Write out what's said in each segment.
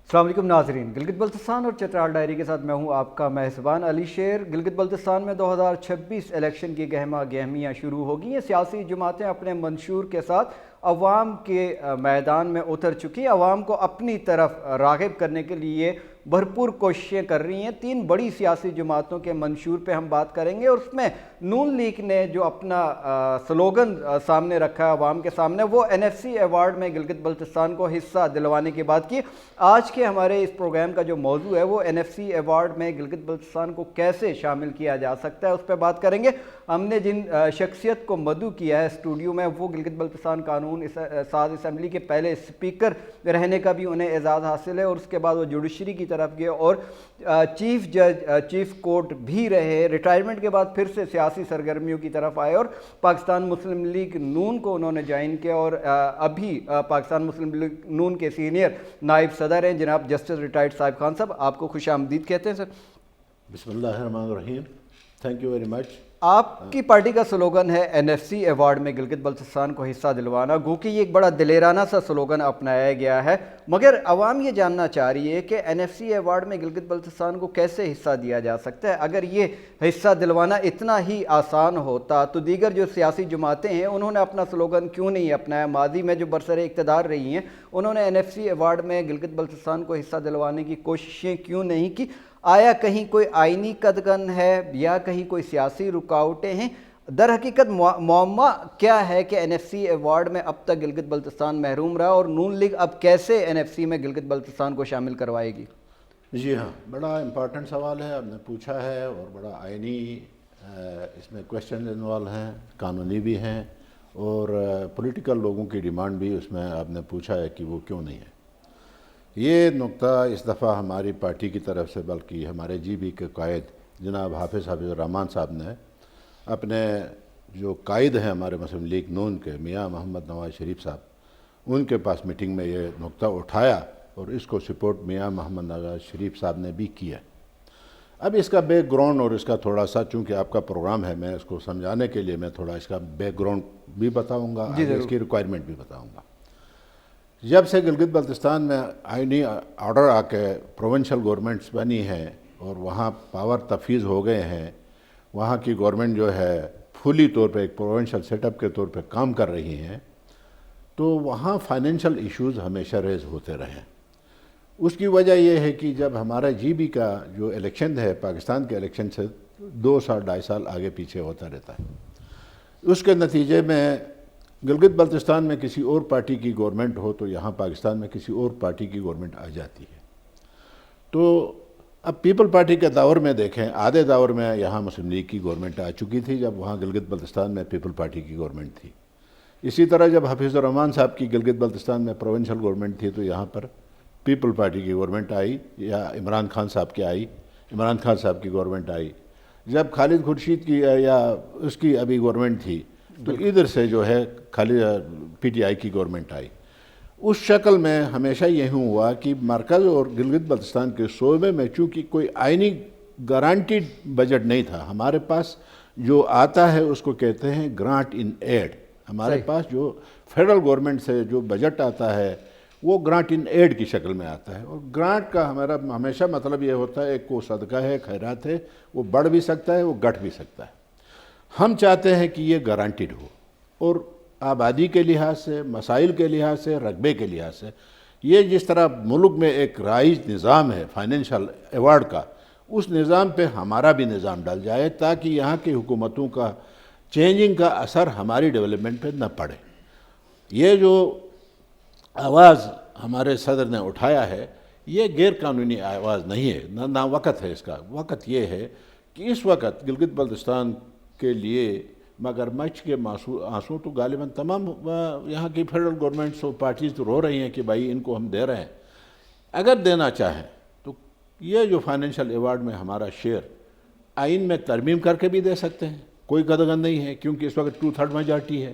السلام علیکم ناظرین، گلگت بلتستان اور چترال ڈائری کے ساتھ میں ہوں آپ کا میزبان علی شیر۔ گلگت بلتستان میں 2026 الیکشن کی گہما گہمیاں شروع ہو گئی ہیں۔ سیاسی جماعتیں اپنے منشور کے ساتھ عوام کے میدان میں اتر چکی، عوام کو اپنی طرف راغب کرنے کے لیے بھرپور کوششیں کر رہی ہیں۔ 3 بڑی سیاسی جماعتوں کے منشور پہ ہم بات کریں گے، اور اس میں نون لیگ نے جو اپنا سلوگن سامنے رکھا ہے عوام کے سامنے، وہ NFC ایوارڈ میں گلگت بلتستان کو حصہ دلوانے کی بات کی۔ آج کے ہمارے اس پروگرام کا جو موضوع ہے وہ NFC ایوارڈ میں گلگت بلتستان کو کیسے شامل کیا جا سکتا ہے، اس پہ بات کریں گے۔ ہم نے جن شخصیت کو مدعو کیا ہے اسٹوڈیو میں، وہ گلگت بلتستان قانون ساز اسمبلی کے پہلے اسپیکر رہنے کا بھی انہیں اعزاز حاصل ہے، اور اس کے بعد وہ جوڈیشری کی طرف گئے اور چیف جج چیف کورٹ بھی رہے۔ ریٹائرمنٹ کے بعد پھر سے سیاسی سرگرمیوں کی طرف آئے اور پاکستان مسلم لیگ نون کو انہوں نے جوائن کیا، اور ابھی پاکستان مسلم لیگ نون کے سینئر نائب صدر ہیں جناب جسٹس ریٹائرڈ صاحب خان صاحب۔ آپ کو خوش آمدید کہتے ہیں سر۔ بسم اللہ الرحمن الرحیم، تھینک یو ویری مچ۔ آپ کی پارٹی کا سلوگن ہے NFC ایوارڈ میں گلگت بلتستان کو حصہ دلوانا، گو کہ یہ ایک بڑا دلیرانہ سا سلوگن اپنایا گیا ہے، مگر عوام یہ جاننا چاہ رہی ہے کہ NFC ایوارڈ میں گلگت بلتستان کو کیسے حصہ دیا جا سکتا ہے۔ اگر یہ حصہ دلوانا اتنا ہی آسان ہوتا تو دیگر جو سیاسی جماعتیں ہیں انہوں نے اپنا سلوگن کیوں نہیں اپنایا؟ ماضی میں جو برسر اقتدار رہی ہیں انہوں نے NFC ایوارڈ میں گلگت بلتستان کو حصہ دلوانے کی کوششیں کیوں نہیں کی؟ آیا کہیں کوئی آئینی قدغن ہے یا کہیں کوئی سیاسی رکاوٹیں ہیں؟ در حقیقت معمہ کیا ہے کہ NFC ایوارڈ میں اب تک گلگت بلتستان محروم رہا، اور نون لیگ اب کیسے NFC میں گلگت بلتستان کو شامل کروائے گی؟ جی ہاں، بڑا امپورٹنٹ سوال ہے آپ نے پوچھا ہے، اور بڑا آئینی اس میں کویشچن انوالو ہیں، قانونی بھی ہیں، اور پولیٹیکل لوگوں کی ڈیمانڈ بھی اس میں آپ نے پوچھا ہے کہ وہ کیوں نہیں ہے۔ یہ نقطہ اس دفعہ ہماری پارٹی کی طرف سے، بلکہ ہمارے GB کے قائد جناب حافظ الرحمان صاحب نے اپنے جو قائد ہیں ہمارے مسلم لیگ نون کے میاں محمد نواز شریف صاحب، ان کے پاس میٹنگ میں یہ نقطہ اٹھایا، اور اس کو سپورٹ میاں محمد نواز شریف صاحب نے بھی کیا۔ اب اس کا بیک گراؤنڈ اور اس کا تھوڑا سا، چونکہ آپ کا پروگرام ہے، میں اس کو سمجھانے کے لیے میں تھوڑا اس کا بیک گراؤنڈ بھی بتاؤں گا، اس کی ریکوائرمنٹ بھی بتاؤں گا۔ جب سے گلگت بلتستان میں آئینی آرڈر آ کے پروونشل گورنمنٹس بنی ہیں اور وہاں پاور تفویض ہو گئے ہیں، وہاں کی گورنمنٹ جو ہے پھولی طور پہ ایک پروونشل سیٹ اپ کے طور پہ کام کر رہی ہیں، تو وہاں فائنینشل ایشوز ہمیشہ ریز ہوتے رہے۔ اس کی وجہ یہ ہے کہ جب ہمارا GB کا جو الیکشن ہے پاکستان کے الیکشن سے 2 سال 2.5 سال آگے پیچھے ہوتا رہتا ہے، اس کے نتیجے میں گلگت بلتستان میں کسی اور پارٹی کی گورنمنٹ ہو تو یہاں پاکستان میں کسی اور پارٹی کی گورنمنٹ آ جاتی ہے۔ تو اب پیپل پارٹی کے دور میں دیکھیں، آدھے دور میں یہاں مسلم لیگ کی گورنمنٹ آ چکی تھی جب وہاں گلگت بلتستان میں پیپل پارٹی کی گورنمنٹ تھی۔ اسی طرح جب حفیظ الرحمان صاحب کی گلگت بلتستان میں پروونشل گورنمنٹ تھی تو یہاں پر پیپل پارٹی کی گورنمنٹ آئی، یا عمران خان صاحب کی گورنمنٹ آئی۔ جب خالد خورشید کی یا اس کی ابھی گورنمنٹ تھی تو ادھر سے جو ہے PTI کی گورنمنٹ آئی۔ اس شکل میں ہمیشہ یہ ہوا کہ مرکز اور گلگت بلتستان کے صوبے میں چونکہ کوئی آئینی گارانٹیڈ بجٹ نہیں تھا، ہمارے پاس جو آتا ہے اس کو کہتے ہیں گرانٹ ان ایڈ۔ ہمارے پاس جو فیڈرل گورنمنٹ سے جو بجٹ آتا ہے وہ گرانٹ ان ایڈ کی شکل میں آتا ہے، اور گرانٹ کا ہمارا ہمیشہ مطلب یہ ہوتا ہے ایک کو صدقہ ہے، خیرات ہے، وہ بڑھ بھی سکتا ہے، وہ گھٹ بھی سکتا ہے۔ ہم چاہتے ہیں کہ یہ گارانٹیڈ ہو، اور آبادی کے لحاظ سے، مسائل کے لحاظ سے، رقبے کے لحاظ سے، یہ جس طرح ملک میں ایک رائج نظام ہے فائنینشل ایوارڈ کا، اس نظام پہ ہمارا بھی نظام ڈل جائے تاکہ یہاں کی حکومتوں کا چینجنگ کا اثر ہماری ڈیولپمنٹ پہ نہ پڑے۔ یہ جو آواز ہمارے صدر نے اٹھایا ہے یہ غیر قانونی آواز نہیں ہے، نہ وقت ہے اس کا۔ وقت یہ ہے کہ اس وقت گلگت بلتستان کے لیے مگرمچھ کے آنسو تو غالباً تمام یہاں کی فیڈرل گورنمنٹس اور پارٹیز تو رو رہی ہیں کہ بھائی ان کو ہم دے رہے ہیں۔ اگر دینا چاہیں تو یہ جو فائنینشل ایوارڈ میں ہمارا شیئر آئین میں ترمیم کر کے بھی دے سکتے ہیں، کوئی قدغن نہیں ہے، کیونکہ اس وقت 2/3 میجارٹی ہے۔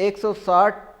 160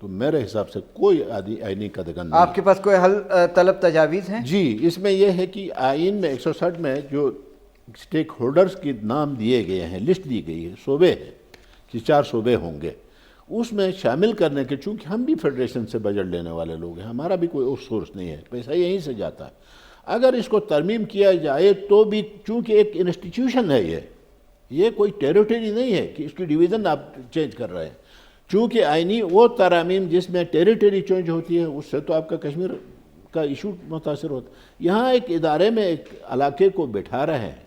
تو میرے حساب سے کوئی آئینی قدغن نہیں. آپ کے پاس کوئی حل طلب تجاویز ہیں؟ جی، اس میں یہ ہے کہ آئین میں 160 میں جو سٹیک ہولڈرز کی نام دیے گئے ہیں، لسٹ دی گئی ہے، صوبے ہیں کہ 4 صوبے ہوں گے، اس میں شامل کرنے کے، چونکہ ہم بھی فیڈریشن سے بجٹ لینے والے لوگ ہیں، ہمارا بھی کوئی اور سورس نہیں ہے، پیسہ یہیں سے جاتا ہے. اگر اس کو ترمیم کیا جائے تو بھی، چونکہ ایک انسٹیٹیوشن ہے، یہ کوئی ٹیریٹری نہیں ہے کہ اس کی ڈویژن آپ چینج کر رہے ہیں. چونکہ آئینی وہ ترامیم جس میں ٹیریٹری چینج ہوتی ہے، اس سے تو آپ کا کشمیر کا ایشو متاثر ہوتا ہے. یہاں ایک ادارے میں ایک علاقے کو بٹھا رہے ہیں،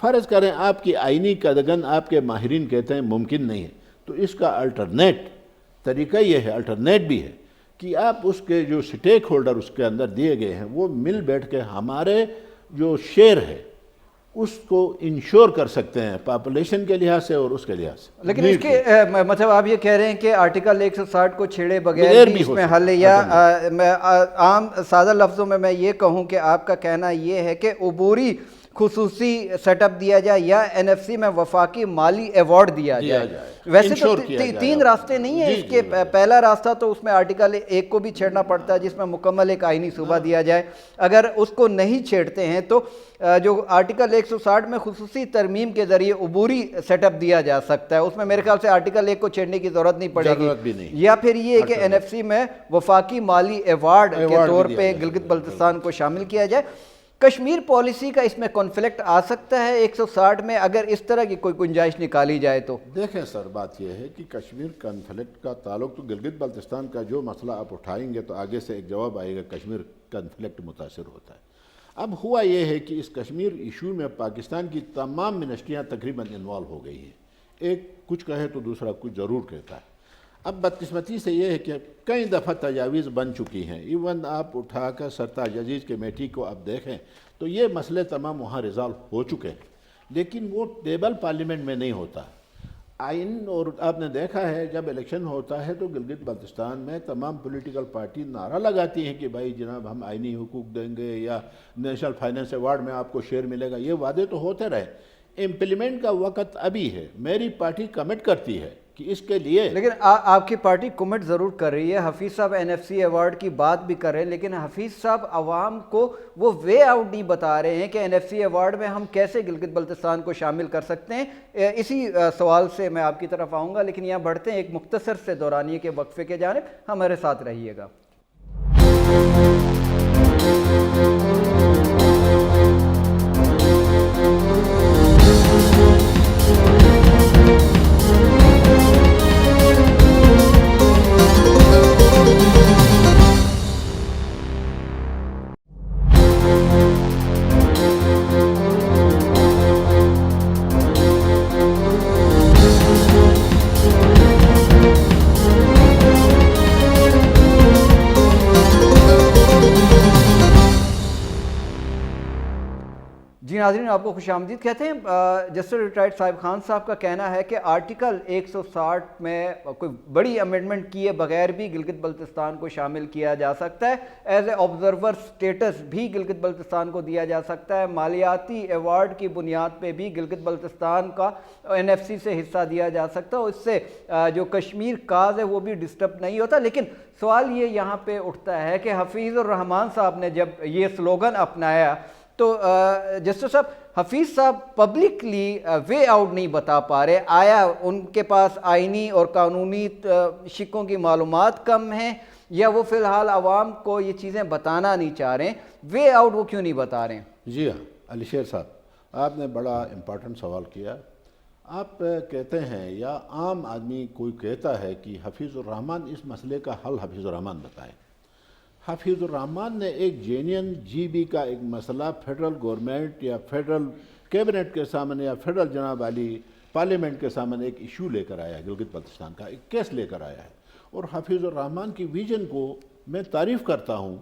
فرض کریں آپ کی آئینی قدغن آپ کے ماہرین کہتے ہیں ممکن نہیں ہے، تو اس کا الٹرنیٹ طریقہ یہ ہے، الٹرنیٹ بھی ہے کہ آپ اس کے جو سٹیک ہولڈر اس کے اندر دیے گئے ہیں وہ مل بیٹھ کے ہمارے جو شیئر ہے اس کو انشور کر سکتے ہیں پاپولیشن کے لحاظ سے اور اس کے لحاظ سے. لیکن اس کے مطلب آپ یہ کہہ رہے ہیں کہ آرٹیکل 160 کو چھیڑے بغیر بھی اس میں حل ہے، یا میں عام سادہ لفظوں میں یہ کہوں کہ آپ کا کہنا یہ ہے کہ عبوری خصوصی سیٹ اپ دیا جائے یا این ایف سی میں وفاقی مالی ایوارڈ دیا جائے. ویسے تو 3 راستے نہیں ہیں اس کے. پہلا راستہ تو اس میں آرٹیکل 1 کو بھی چھیڑنا پڑتا ہے جس میں مکمل ایک آئینی صوبہ دیا جائے. اگر اس کو نہیں چھیڑتے ہیں تو جو آرٹیکل 160 میں خصوصی ترمیم کے ذریعے عبوری سیٹ اپ دیا جا سکتا ہے، اس میں میرے خیال سے آرٹیکل 1 کو چھیڑنے کی ضرورت نہیں پڑے گی. یا پھر یہ کہ این ایف سی میں وفاقی مالی ایوارڈ کے طور پہ گلگت بلتستان کو شامل کیا جائے. کشمیر پالیسی کا اس میں کنفلکٹ آ سکتا ہے 160 میں اگر اس طرح کی کوئی گنجائش نکالی جائے تو؟ دیکھیں سر، بات یہ ہے کہ کشمیر کنفلکٹ کا تعلق تو گلگت بلتستان کا جو مسئلہ آپ اٹھائیں گے تو آگے سے ایک جواب آئے گا کشمیر کنفلکٹ متاثر ہوتا ہے. اب ہوا یہ ہے کہ اس کشمیر ایشو میں پاکستان کی تمام منسٹریاں تقریباً انوالو ہو گئی ہیں، ایک کچھ کہے تو دوسرا کچھ ضرور کہتا ہے. اب بدقسمتی سے یہ ہے کہ کئی دفعہ تجاویز بن چکی ہیں، ایون آپ اٹھا کر سرتاج عزیز کمیٹی کو آپ دیکھیں تو یہ مسئلے تمام وہاں ریزالو ہو چکے ہیں، لیکن وہ ٹیبل پارلیمنٹ میں نہیں ہوتا. آئین، اور آپ نے دیکھا ہے جب الیکشن ہوتا ہے تو گلگت بلتستان میں تمام پولیٹیکل پارٹی نعرہ لگاتی ہیں کہ بھائی جناب ہم آئینی حقوق دیں گے یا نیشنل فائنانس ایوارڈ میں آپ کو شیئر ملے گا. یہ وعدے تو ہوتے رہے، امپلیمنٹ کا وقت ابھی ہے. میری پارٹی کمٹ کرتی ہے کہ اس کے لیے، لیکن آپ کی پارٹی کمٹ ضرور کر رہی ہے. حفیظ صاحب این ایف سی ایوارڈ کی بات بھی کر رہے ہیں، لیکن حفیظ صاحب عوام کو وہ وے آؤٹ نہیں بتا رہے ہیں کہ این ایف سی ایوارڈ میں ہم کیسے گلگت بلتستان کو شامل کر سکتے ہیں. اسی سوال سے میں آپ کی طرف آؤں گا، لیکن یہاں بڑھتے ہیں ایک مختصر سے دورانیے کے وقفے کے جانب. ہمارے ساتھ رہیے گا. جی ناظرین، آپ کو خوش آمدید کہتے ہیں. جسٹس ریٹائرڈ صاحب خان صاحب کا کہنا ہے کہ آرٹیکل 160 میں کوئی بڑی امینڈمنٹ کیے بغیر بھی گلگت بلتستان کو شامل کیا جا سکتا ہے. ایز اے آبزرور سٹیٹس بھی گلگت بلتستان کو دیا جا سکتا ہے. مالیاتی ایوارڈ کی بنیاد پہ بھی گلگت بلتستان کا این ایف سی سے حصہ دیا جا سکتا ہے. اس سے جو کشمیر کاز ہے وہ بھی ڈسٹرب نہیں ہوتا. لیکن سوال یہ یہاں پہ اٹھتا ہے کہ حفیظ الرحمان صاحب نے جب یہ سلوگن اپنایا تو جسٹس صاحب، حفیظ صاحب پبلکلی وے آؤٹ نہیں بتا پا رہے. آیا ان کے پاس آئینی اور قانونی شکوں کی معلومات کم ہیں، یا وہ فی الحال عوام کو یہ چیزیں بتانا نہیں چاہ رہے ہیں؟ وے آؤٹ وہ کیوں نہیں بتا رہے ہیں؟ جی ہاں علی شیر صاحب، آپ نے بڑا امپورٹنٹ سوال کیا. آپ کہتے ہیں یا عام آدمی کوئی کہتا ہے کہ حفیظ الرحمان اس مسئلے کا حل حفیظ الرحمان بتائیں. حفیظ الرحمان نے ایک جینین جی بی کا ایک مسئلہ فیڈرل گورنمنٹ یا فیڈرل کیبنٹ کے سامنے یا فیڈرل جناب علی پارلیمنٹ کے سامنے ایک ایشو لے کر آیا ہے، گلگت بلتستان کا ایک کیس لے کر آیا ہے. اور حفیظ الرحمان کی ویژن کو میں تعریف کرتا ہوں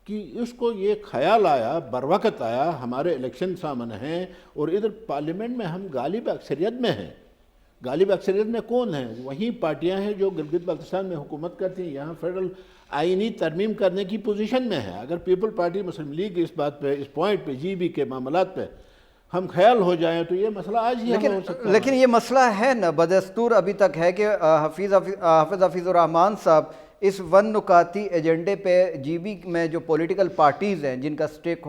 کہ اس کو یہ خیال آیا، بروقت آیا. ہمارے الیکشن سامنے ہیں اور ادھر پارلیمنٹ میں ہم غالب اکثریت میں ہیں. غالب اکثریت میں کون ہیں؟ وہی پارٹیاں ہیں جو گلگت بلتستان میں حکومت کرتی ہیں. یہاں فیڈرل آئینی ترمیم کرنے کی پوزیشن میں ہے. اگر پیپل پارٹی مسلم لیگ اس بات پہ، اس پوائنٹ پہ، جی بی کے معاملات پہ ہم خیال ہو جائیں تو یہ مسئلہ آج ہی ہو سکتا ہے. لیکن یہ مسئلہ ہے نا، بدستور ابھی تک ہے کہ حافظ الرحمان صاحب اس ون نکاتی ایجنڈے پہ جی بی میں جو پولیٹیکل پارٹیز ہیں جن کا اسٹیک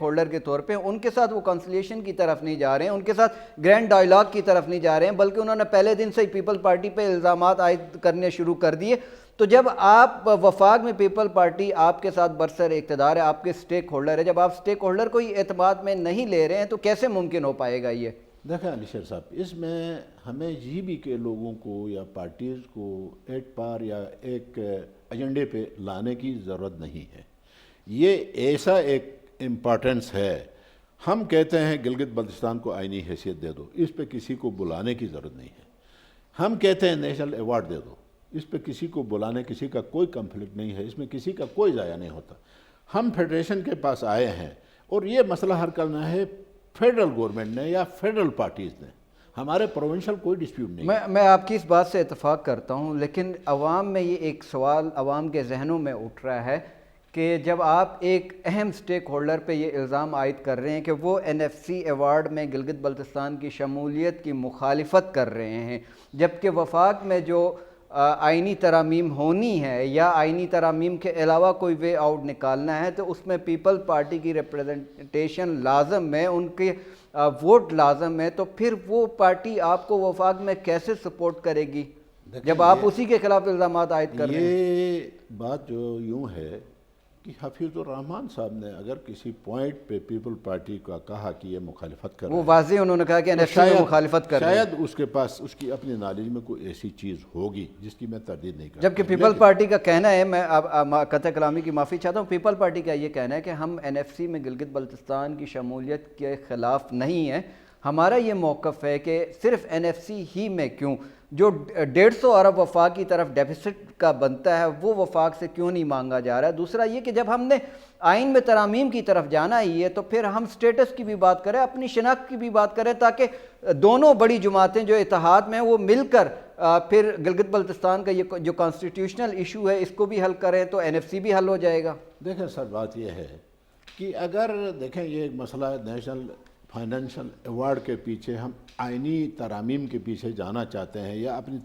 ہولڈر کے طور پہ ان کے ساتھ وہ کنسلیشن کی طرف نہیں جا رہے ہیں, ان کے ساتھ گرینڈ ڈائیلاگ کی طرف نہیں جا رہے ہیں, بلکہ انہوں نے پہلے دن سے ہی پیپل پارٹی پہ الزامات عائد کرنے شروع کر دیے. تو جب آپ وفاق میں پیپل پارٹی آپ کے ساتھ برسر اقتدار ہے, آپ کے اسٹیک ہولڈر ہے, جب آپ اسٹیک ہولڈر کو ہی اعتماد میں نہیں لے رہے ہیں تو کیسے ممکن ہو پائے گا یہ؟ دیکھیں علی شیر صاحب, اس میں ہمیں جی بی کے لوگوں کو یا پارٹیز کو ایک پار یا ایک ایجنڈے پہ لانے کی ضرورت نہیں ہے. یہ ایسا ایک امپارٹنس ہے, ہم کہتے ہیں گلگت بلتستان کو آئینی حیثیت دے دو, اس پہ کسی کو بلانے کی ضرورت نہیں ہے. ہم کہتے ہیں نیشنل ایوارڈ دے دو, اس پہ کسی کو بلانے کسی کا کوئی کنفلکٹ نہیں ہے, اس میں کسی کا کوئی ضائع نہیں ہوتا. ہم فیڈریشن کے پاس آئے ہیں اور یہ مسئلہ حل کرنا ہے فیڈرل گورنمنٹ نے یا فیڈرل پارٹیز نے, ہمارے پروونشل کوئی ڈسپیوٹ نہیں. میں آپ کی اس بات سے اتفاق کرتا ہوں, لیکن عوام میں یہ ایک سوال عوام کے ذہنوں میں اٹھ رہا ہے کہ جب آپ ایک اہم سٹیک ہولڈر پہ یہ الزام عائد کر رہے ہیں کہ وہ این ایف سی ایوارڈ میں گلگت بلتستان کی شمولیت کی مخالفت کر رہے ہیں, جبکہ وفاق میں جو آئینی ترامیم ہونی ہے یا آئینی ترامیم کے علاوہ کوئی وے آؤٹ نکالنا ہے تو اس میں پیپل پارٹی کی ریپریزنٹیشن لازم ہے, ان کے ووٹ لازم ہے, تو پھر وہ پارٹی آپ کو وفاق میں کیسے سپورٹ کرے گی جب آپ اسی کے خلاف الزامات عائد کر رہے ہیں؟ یہ بات جو یوں ہے کہ حفیظ الرحمان صاحب نے اگر کسی پوائنٹ پہ پیپل پارٹی کا کہا کہ یہ مخالفت کر رہا ہے, وہ واضح انہوں نے کہا کہ این ایف سی میں مخالفت کر رہے ہیں, شاید اس کے پاس اس کی اپنی نالج میں کوئی ایسی چیز ہوگی جس کی میں تردید نہیں کرتا. جبکہ پیپل پارٹی کا کہنا ہے, میں قطع کلامی کی معافی چاہتا ہوں, پیپل پارٹی کا یہ کہنا ہے کہ ہم این ایف سی میں گلگت بلتستان کی شمولیت کے خلاف نہیں ہیں. ہمارا یہ موقف ہے کہ صرف این ایف سی ہی میں کیوں, جو 150 ارب وفاق کی طرف ڈیفیسٹ کا بنتا ہے وہ وفاق سے کیوں نہیں مانگا جا رہا ہے. دوسرا یہ کہ جب ہم نے آئین میں ترامیم کی طرف جانا ہی ہے تو پھر ہم سٹیٹس کی بھی بات کریں, اپنی شناخت کی بھی بات کریں, تاکہ دونوں بڑی جماعتیں جو اتحاد میں وہ مل کر پھر گلگت بلتستان کا یہ جو کانسٹیٹیوشنل ایشو ہے اس کو بھی حل کریں تو این ایف سی بھی حل ہو جائے گا. دیکھیں سر, بات یہ ہے کہ اگر دیکھیں یہ ایک مسئلہ نیشنل فائنینشل ایوارڈ کے پیچھے ہم آئینی ترامیم کے پیچھے جانا چاہتے ہیں یا اپنی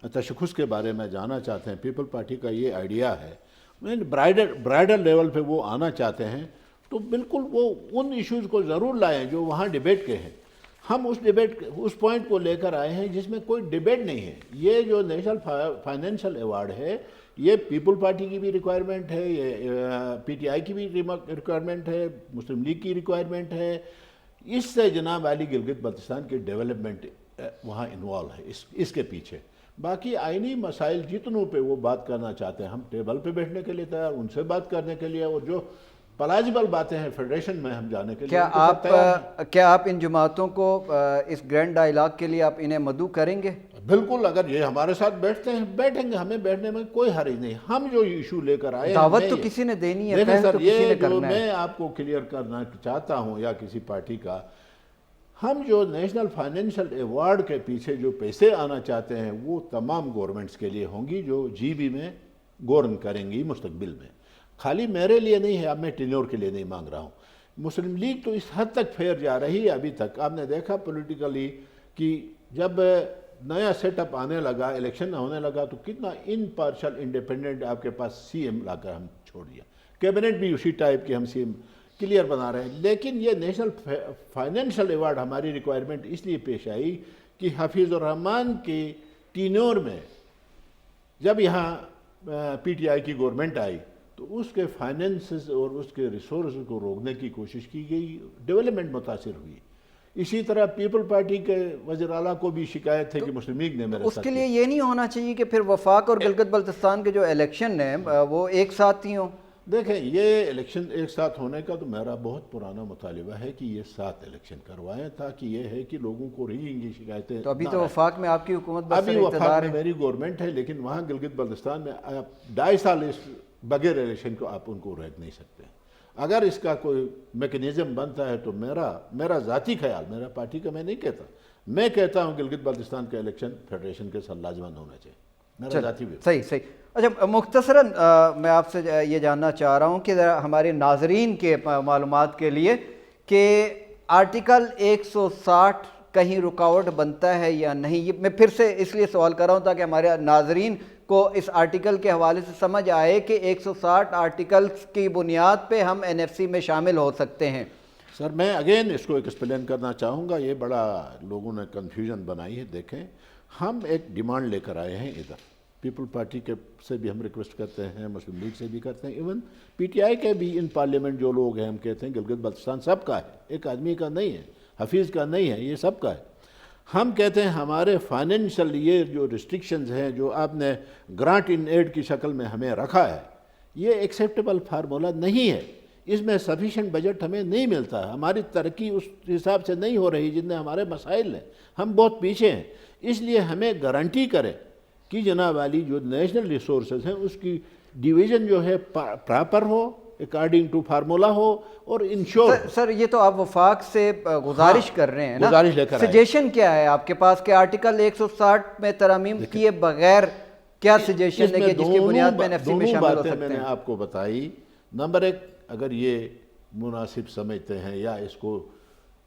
تشخص کے بارے میں جانا چاہتے ہیں, پیپل پارٹی کا یہ آئیڈیا ہے, برائڈر لیول پہ وہ آنا چاہتے ہیں, تو بالکل وہ ان ایشوز کو ضرور لائیں جو وہاں ڈیبیٹ کے ہیں. ہم اس پوائنٹ کو لے کر آئے ہیں جس میں کوئی ڈیبیٹ نہیں ہے. یہ جو نیشنل فائنینشل ایوارڈ ہے یہ پیپل پارٹی کی بھی ریکوائرمنٹ ہے, یہ پی ٹی آئی کی بھی ریکوائرمنٹ ہے, مسلم لیگ کی ریکوائرمنٹ ہے. اس سے جناب علی گلگت بلتستان کی ڈیولپمنٹ وہاں انوالو ہے اس کے پیچھے. باقی آئینی مسائل جتنوں پہ وہ بات کرنا چاہتے ہیں ہم ٹیبل پہ بیٹھنے کے لیے تیار, ان سے بات کرنے کے لیے, اور جو پلازیبل باتیں ہیں فیڈریشن میں ہم جانے کے لیے. کیا آپ ان جماعتوں کو اس گرینڈ ڈائیلاگ کے لیے آپ انہیں مدعو کریں گے؟ بالکل, اگر یہ ہمارے ساتھ بیٹھتے ہیں بیٹھیں گے, ہمیں بیٹھنے میں کوئی حرج نہیں. ہم جو ایشو لے کر آئے دعوت تو کسی نے دینی ہے. دیکھیں سر, یہ جو میں آپ کو کلیئر کرنا چاہتا ہوں یا کسی پارٹی کا, ہم جو نیشنل فائنینشل ایوارڈ کے پیچھے جو پیسے آنا چاہتے ہیں وہ تمام گورنمنٹس کے لیے ہوں گی جو جی بی میں گورن کریں گی مستقبل میں. خالی میرے لیے نہیں ہے, اب میں ٹینیور کے لیے نہیں مانگ رہا ہوں. مسلم لیگ تو اس حد تک پھیر جا رہی ہے ابھی تک. آپ نے دیکھا پولیٹیکلی کہ جب نیا سیٹ اپ آنے لگا, الیکشن ہونے لگا, تو کتنا امپارشل انڈیپینڈنٹ آپ کے پاس سی ایم لا کر ہم چھوڑ دیا. کیبنٹ بھی اسی ٹائپ کے ہم سی ایم کلیئر بنا رہے ہیں. لیکن یہ نیشنل فائنینشل ایوارڈ ہماری ریکوائرمنٹ اس لیے پیش آئی کہ حفیظ الرحمان کی ٹینیور میں جب یہاں پی ٹی آئی کی گورنمنٹ آئی تو اس کے فائنینسز اور اس کے ریسورسز کو روکنے کی کوشش کی گئی, ڈیولپمنٹ متاثر ہوئی. اسی طرح پیپل پارٹی کے وزیر اعلیٰ کو بھی شکایت ہے کہ مسلم لیگ نے میرے ساتھ. اس کے لیے یہ نہیں ہونا چاہیے کہ پھر وفاق اور گلگت بلتستان کے جو الیکشن ہیں وہ ایک ساتھ ہی ہوں؟ دیکھیں, یہ الیکشن ایک ساتھ ہونے کا تو میرا بہت پرانا مطالبہ ہے کہ یہ 7 الیکشن کروائیں, تاکہ یہ ہے کہ لوگوں کو رہی گی شکایتیں. تو ابھی تو وفاق میں آپ کی حکومت ابھی وفاق میں میری گورنمنٹ ہے, لیکن وہاں گلگت بلتستان میں آپ 2.5 سال بغیر الیکشن کو آپ ان کو روک نہیں سکتے. اگر اس کا کوئی میکنزم بنتا ہے تو میرا ذاتی خیال, میرا پارٹی کا میں نہیں کہتا, میں کہتا ہوں گلگت بلتستان کا الیکشن فیڈریشن کے ساتھ لازماً ہونا چاہیے. میرا ذاتی بھی صحیح. اچھا, مختصراً میں آپ سے یہ جاننا چاہ رہا ہوں کہ ہمارے ناظرین کے معلومات کے لیے کہ آرٹیکل 160 کہیں رکاوٹ بنتا ہے یا نہیں. یہ میں پھر سے اس لیے سوال کر رہا ہوں تاکہ ہمارے ناظرین کو اس آرٹیکل کے حوالے سے سمجھ آئے کہ 160 آرٹیکلز کی بنیاد پہ ہم NFC میں شامل ہو سکتے ہیں؟ سر میں اگین اس کو ایکسپلین کرنا چاہوں گا، یہ بڑا لوگوں نے کنفیوژن بنائی ہے. دیکھیں ہم ایک ڈیمانڈ لے کر آئے ہیں ادھر، پیپل پارٹی کے سے بھی ہم ریکویسٹ کرتے ہیں، مسلم لیگ سے بھی کرتے ہیں، ایون PTI کے بھی ان پارلیمنٹ جو لوگ ہیں ہم کہتے ہیں گلگت بلتستان سب کا ہے، ایک آدمی کا نہیں ہے، حفیظ کا نہیں ہے، یہ سب کا ہے. ہم کہتے ہیں ہمارے فائنینشیل یہ جو ریسٹرکشنز ہیں جو آپ نے گرانٹ ان ایڈ کی شکل میں ہمیں رکھا ہے، یہ ایکسیپٹیبل فارمولہ نہیں ہے. اس میں سفیشینٹ بجٹ ہمیں نہیں ملتا، ہماری ترقی اس حساب سے نہیں ہو رہی جتنے ہمارے مسائل ہیں، ہم بہت پیچھے ہیں. اس لیے ہمیں گارنٹی کرے کہ جناب والی جو نیشنل ریسورسز ہیں اس کی ڈیویژن جو ہے پراپر ہو، اکارڈنگ ٹو فارمولا ہو اور انشور. سر یہ تو آپ وفاق سے گزارش کر رہے ہیں نا، گزارش لے کر آئے. سجیشن کیا ہے آپ کے پاس کہ آرٹیکل 160 میں ترامیم کیے بغیر کیا سجیشن ہے کہ جس کی بنیاد پہ NFC میں شامل ہو سکتے ہیں؟ میں نے آپ کو بتائی. نمبر ایک، اگر یہ مناسب سمجھتے ہیں یا اس کو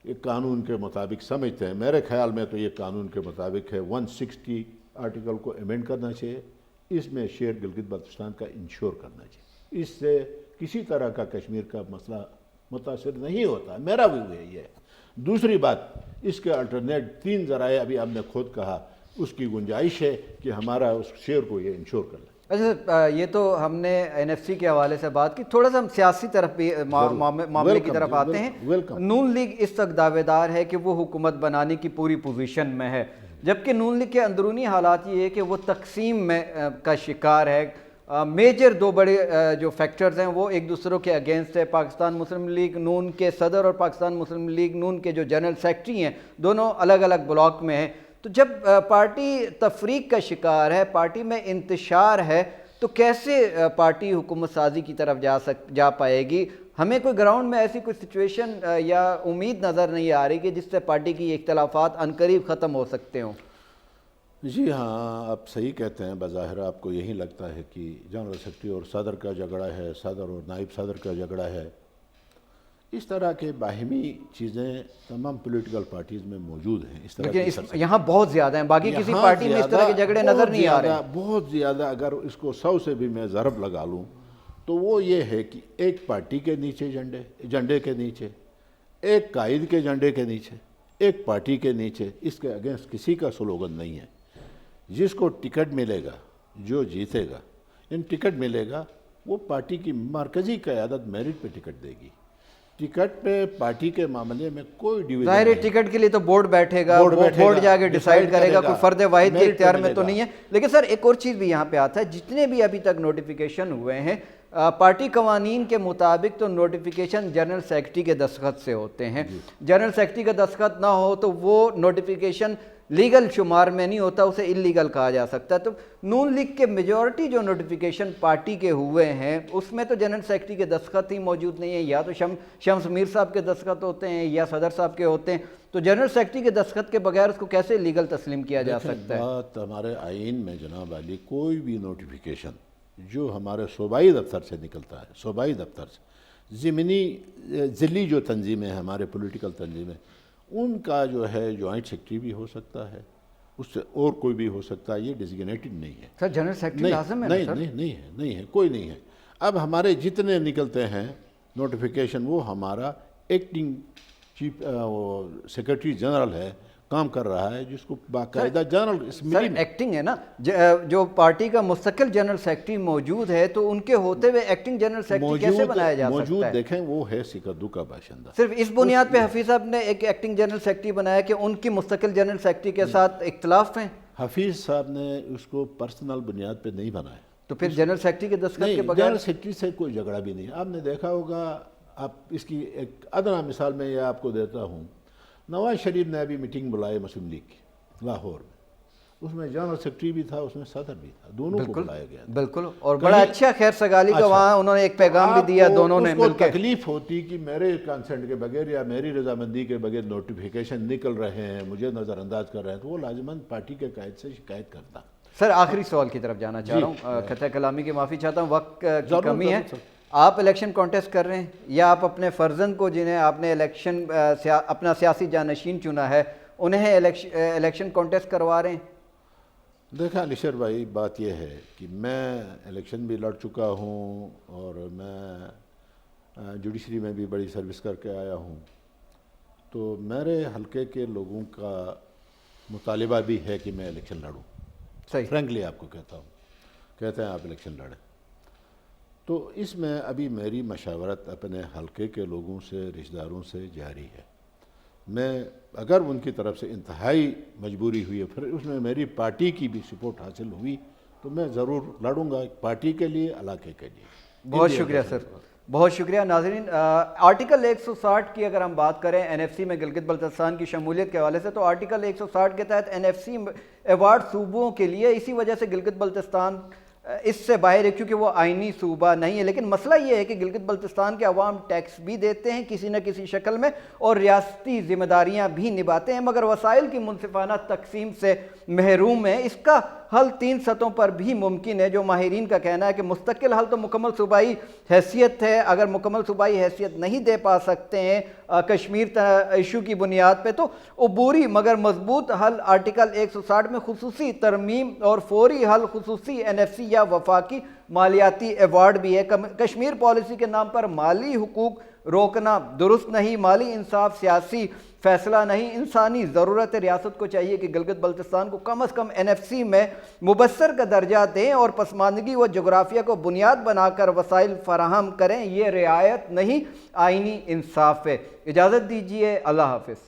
ایک قانون کے مطابق سمجھتے ہیں، میرے خیال میں تو یہ قانون کے مطابق ہے. 160 آرٹیکل کو ایمنڈ کرنا چاہیے، اس میں شیئر گلگت بلتستان کا انشور کرنا چاہیے. اس سے کسی طرح کا کشمیر کا مسئلہ متاثر نہیں ہوتا، میرا بھی ہے یہ. دوسری بات، اس کے الٹرنیٹ 3 ذرائع ابھی آپ نے خود کہا، اس کی گنجائش ہے کہ ہمارا اس شیئر کو یہ انشور کر لیں. اچھا یہ تو ہم نے NFC کے حوالے سے بات کی، تھوڑا سا ہم سیاسی طرف بھی معاملے کی طرف آتے ہیں. نون لیگ اس وقت دعوے دار ہے کہ وہ حکومت بنانے کی پوری پوزیشن میں ہے، جبکہ نون لیگ کے اندرونی حالات یہ ہے کہ وہ تقسیم میں کا شکار ہے. میجر 2 بڑے جو فیکٹرز ہیں وہ ایک دوسروں کے اگینسٹ ہے. پاکستان مسلم لیگ نون کے صدر اور پاکستان مسلم لیگ نون کے جو جنرل سیکرٹری ہیں دونوں الگ الگ بلاک میں ہیں. تو جب پارٹی تفریق کا شکار ہے، پارٹی میں انتشار ہے، تو کیسے پارٹی حکومت سازی کی طرف جا پائے گی؟ ہمیں کوئی گراؤنڈ میں ایسی کوئی سچویشن یا امید نظر نہیں آ رہی کہ جس سے پارٹی کی اختلافات عنقریب ختم ہو سکتے ہوں. جی ہاں، آپ صحیح کہتے ہیں. بظاہر آپ کو یہی لگتا ہے کہ جنرل سیکرٹری اور صدر کا جھگڑا ہے، صدر اور نائب صدر کا جھگڑا ہے. اس طرح کے باہمی چیزیں تمام پولیٹیکل پارٹیز میں موجود ہیں. اس طرح لیکن یہاں بہت زیادہ ہیں، باقی کسی پارٹی میں اس طرح کے جھگڑے نظر نہیں آ رہے. بہت زیادہ. اگر اس کو 100 سے بھی میں ضرب لگا لوں تو وہ یہ ہے کہ ایک پارٹی کے نیچے جھنڈے کے نیچے، ایک قائد کے جھنڈے کے نیچے، ایک پارٹی کے نیچے، اس کے اگینسٹ کسی کا سلوگن نہیں ہے. جس کو ٹکٹ ملے گا، جو جیتے گا، ٹکٹ ملے گا، وہ پارٹی کی مرکزی قیادت میرٹ پہ ٹکٹ دے گی. ٹکٹ پہ پارٹی کے معاملے میں کوئی ڈیویژن ظاہر ہے ٹکٹ کے لیے تو بورڈ بیٹھے گا، بورڈ جا کے ڈیسائیڈ کرے گا، کوئی فرد واحد کے اختیار میں تو نہیں ہے. لیکن سر ایک اور چیز بھی یہاں پہ آتا ہے، جتنے بھی ابھی تک نوٹیفیکیشن ہوئے ہیں پارٹی قوانین کے مطابق تو نوٹیفیکیشن جنرل سیکرٹری کے دستخط سے ہوتے ہیں. جنرل سیکرٹری کا دستخط نہ ہو تو وہ نوٹیفیکیشن لیگل شمار میں نہیں ہوتا، اسے اللیگل کہا جا سکتا ہے. تو نون لیگ کے میجورٹی جو نوٹیفیکیشن پارٹی کے ہوئے ہیں اس میں تو جنرل سیکرٹری کے دستخط ہی موجود نہیں ہیں، یا تو شمس میر صاحب کے دستخط ہوتے ہیں یا صدر صاحب کے ہوتے ہیں. تو جنرل سیکرٹری کے دستخط کے بغیر اس کو کیسے لیگل تسلیم کیا جا سکتا ہے؟ بات ہمارے آئین میں جناب علی، کوئی بھی نوٹیفیکیشن جو ہمارے صوبائی دفتر سے نکلتا ہے، صوبائی دفتر سے، ضلعی جو تنظیمیں ہیں ہمارے پولیٹیکل تنظیمیں، ان کا جو ہے جوائنٹ سیکرٹری بھی ہو سکتا ہے، اس سے اور کوئی بھی ہو سکتا ہے. یہ ڈیزیگنیٹڈ نہیں ہے. سر جنرل سیکرٹری لازم ہے؟ نہیں ہے، کوئی نہیں ہے. اب ہمارے جتنے نکلتے ہیں نوٹیفیکیشن وہ ہمارا ایکٹنگ چیف سیکرٹری جنرل ہے، کام کر رہا ہے، جس کو باقاعدہ جنرل اسمبلی میں ایکٹنگ ہے نا. جو پارٹی کا مستقل جنرل سیکرٹری موجود ہے تو ان کے ہوتے ہوئے ایکٹنگ جنرل سیکرٹری کیسے بنایا جا سکتا ہے؟ موجود دیکھیں وہ ہے سکردو کا باشندہ. صرف اس بنیاد پہ حفیظ صاحب نے ایک ایکٹنگ جنرل سیکرٹری بنایا کہ ان کی مستقل جنرل سیکرٹری کے ساتھ اختلاف ہیں؟ حفیظ صاحب نے اس کو پرسنل بنیاد پہ نہیں بنایا. تو پھر جنرل سیکرٹری کے دستخط کے بغیر؟ جنرل سیکرٹری سے کوئی جھگڑا بھی نہیں. آپ نے دیکھا ہوگا، آپ اس کی ایک ادنا مثال میں یہ آپ کو دیتا ہوں. نواز شریف نے ابھی میٹنگ بلائی مسلم لیگ کی لاہور میں، اس میں جنرل سیکرٹری بھی تھا، اس میں صدر بھی تھا، دونوں کو بلایا گیا. بالکل، اور بڑا اچھا خیر سگالی کا وہاں انہوں نے ایک پیغام بھی دیا دونوں نے مل کے. تکلیف ہوتی کہ میرے کنسنٹ کے بغیر یا میری رضامندی کے بغیر نوٹیفیکیشن نکل رہے ہیں، مجھے نظر انداز کر رہے ہیں، تو وہ لازماً پارٹی کے قائد سے شکایت کرتا. سر آخری سوال کی طرف جانا چاہ رہا ہوں، قطع کلامی کی معافی چاہتا ہوں، وقت کی کمی ہے. آپ الیکشن کانٹیسٹ کر رہے ہیں یا آپ اپنے فرزند کو جنہیں آپ نے الیکشن اپنا سیاسی جانشین چنا ہے انہیں الیکشن کانٹیسٹ کروا رہے ہیں؟ دیکھیں علیشیر بھائی، بات یہ ہے کہ میں الیکشن بھی لڑ چکا ہوں اور میں جوڈیشری میں بھی بڑی سروس کر کے آیا ہوں، تو میرے حلقے کے لوگوں کا مطالبہ بھی ہے کہ میں الیکشن لڑوں. صحیح. فرینکلی آپ کو کہتا ہوں، کہتے ہیں آپ الیکشن لڑیں. تو اس میں ابھی میری مشاورت اپنے حلقے کے لوگوں سے، رشتہ داروں سے جاری ہے. میں اگر ان کی طرف سے انتہائی مجبوری ہوئی ہے، پھر اس میں میری پارٹی کی بھی سپورٹ حاصل ہوئی، تو میں ضرور لڑوں گا پارٹی کے لیے، علاقے کے لیے. بہت شکریہ سر، بہت شکریہ. ناظرین، آرٹیکل 160 کی اگر ہم بات کریں این ایف سی میں گلگت بلتستان کی شمولیت کے حوالے سے، تو آرٹیکل 160 کے تحت این ایف سی ایوارڈ صوبوں کے لیے، اسی وجہ سے گلگت بلتستان اس سے باہر ہے کیونکہ وہ آئینی صوبہ نہیں ہے. لیکن مسئلہ یہ ہے کہ گلگت بلتستان کے عوام ٹیکس بھی دیتے ہیں کسی نہ کسی شکل میں، اور ریاستی ذمہ داریاں بھی نبھاتے ہیں، مگر وسائل کی منصفانہ تقسیم سے محروم ہیں. اس کا حل 3 سطحوں پر بھی ممکن ہے. جو ماہرین کا کہنا ہے کہ مستقل حل تو مکمل صوبائی حیثیت ہے. اگر مکمل صوبائی حیثیت نہیں دے پا سکتے ہیں کشمیر ایشو کی بنیاد پہ، تو عبوری مگر مضبوط حل آرٹیکل 160 میں خصوصی ترمیم اور فوری حل خصوصی این ایف سی یا وفاقی مالیاتی ایوارڈ بھی ہے. کشمیر پالیسی کے نام پر مالی حقوق روکنا درست نہیں. مالی انصاف سیاسی فیصلہ نہیں، انسانی ضرورت ہے. ریاست کو چاہیے کہ گلگت بلتستان کو کم از کم این ایف سی میں مبصر کا درجہ دیں اور پسماندگی و جغرافیہ کو بنیاد بنا کر وسائل فراہم کریں. یہ رعایت نہیں، آئینی انصاف ہے. اجازت دیجیے، اللہ حافظ.